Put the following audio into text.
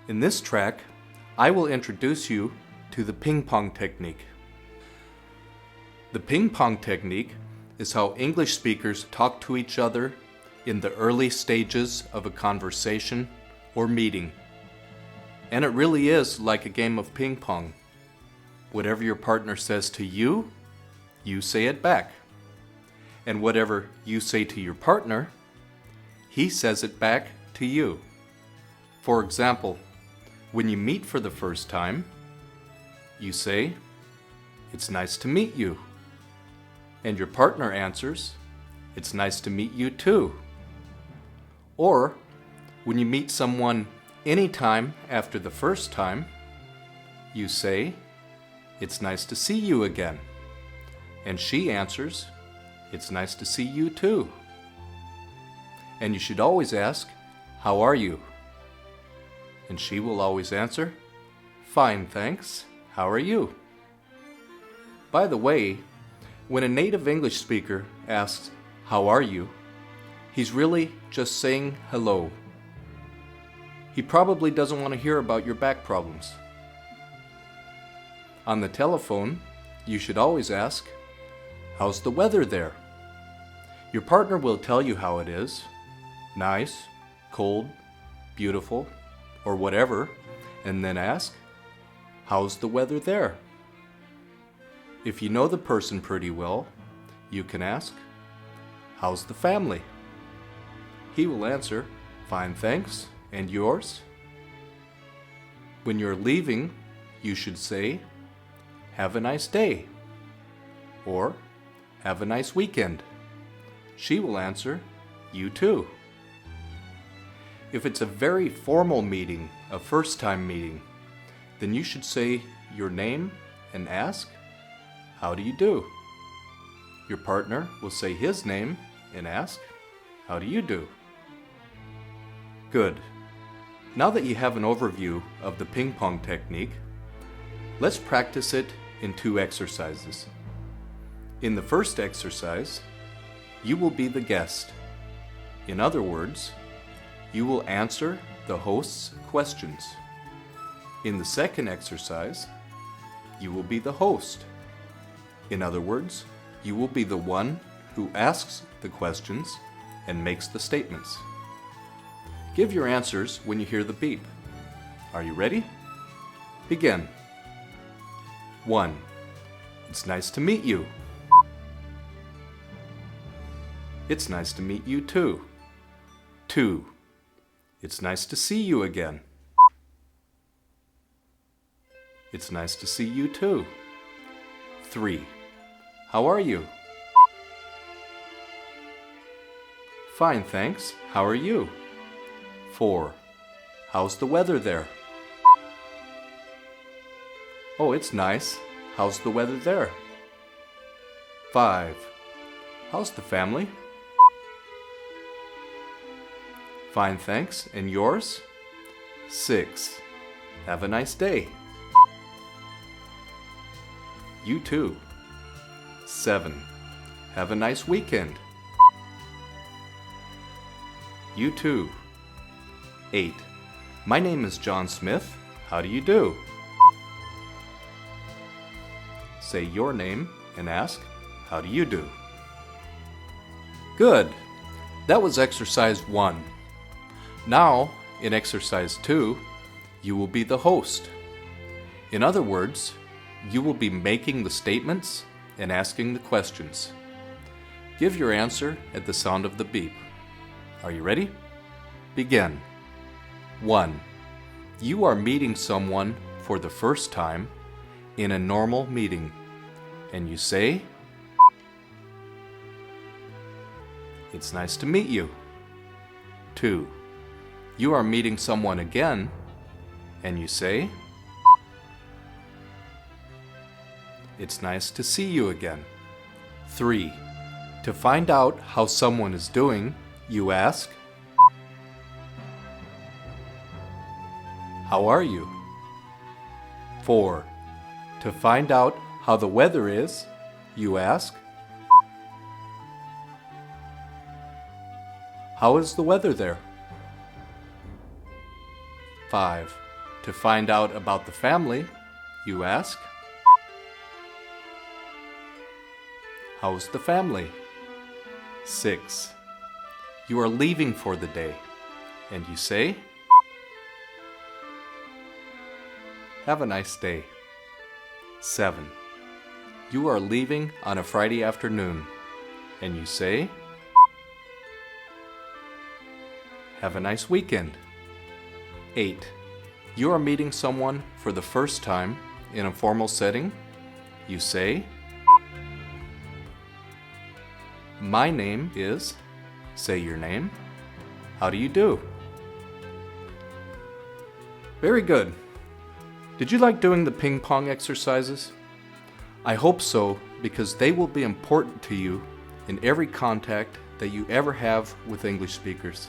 In this track, I will introduce you to the ping pong technique. The ping pong technique is how English speakers talk to each other in the early stages of a conversation or meeting. And it really is like a game of ping pong. Whatever your partner says to you, you say it back. And whatever you say to your partner, he says it back to you. For example, when you meet for the first time, you say, "It's nice to meet you." And your partner answers, "It's nice to meet you too." Or, when you meet someone anytime after the first time, you say, "It's nice to see you again." And she answers, "It's nice to see you too." And you should always ask, "How are you?" And she will always answer, "Fine, thanks. How are you?" By the way, when a native English speaker asks, "How are you?" he's really just saying hello. He probably doesn't want to hear about your back problems. On the telephone, you should always ask, "How's the weather there?" Your partner will tell you how it is. Nice, cold, beautiful, or whatever, and then ask, "How's the weather there?" If you know the person pretty well, you can ask, "How's the family?" He will answer, "Fine, thanks. And yours?" When you're leaving, you should say, "Have a nice day," or "Have a nice weekend." She will answer, "You too." If it's a very formal meeting, a first-time meeting, then you should say your name and ask, "How do you do?" Your partner will say his name and ask, "How do you do?" Good. Now that you have an overview of the ping pong technique, let's practice it in 2 exercises. In the first exercise, you will be the guest. In other words, you will answer the host's questions. In the second exercise, you will be the host. In other words, you will be the one who asks the questions and makes the statements. Give your answers when you hear the beep. Are you ready? Begin. 1. It's nice to meet you. It's nice to meet you too. 2. It's nice to see you again. It's nice to see you too. 3. How are you? Fine, thanks. How are you? 4. How's the weather there? Oh, it's nice. How's the weather there? 5. How's the family? Fine, thanks. And yours? 6. Have a nice day. You too. 7. Have a nice weekend. You too. 8. My name is John Smith. How do you do? Say your name and ask, "How do you do?" Good. That was exercise 1. Now, in exercise 2, you will be the host. In other words, you will be making the statements and asking the questions. Give your answer at the sound of the beep. Are you ready? Begin. 1. You are meeting someone for the first time in a normal meeting, and you say, "It's nice to meet you." 2. You are meeting someone again, and you say, "It's nice to see you again." 3. To find out how someone is doing, you ask, "How are you?" 4. To find out how the weather is, you ask, "How is the weather there?" 5. To find out about the family, you ask, how's the family? 6. You are leaving for the day, and you say, have a nice day. 7. You are leaving on a Friday afternoon, and you say, have a nice weekend. 8. You are meeting someone for the first time in a formal setting. You say, my name is, say your name. How do you do? Very good. Did you like doing the ping pong exercises? I hope so, because they will be important to you in every contact that you ever have with English speakers.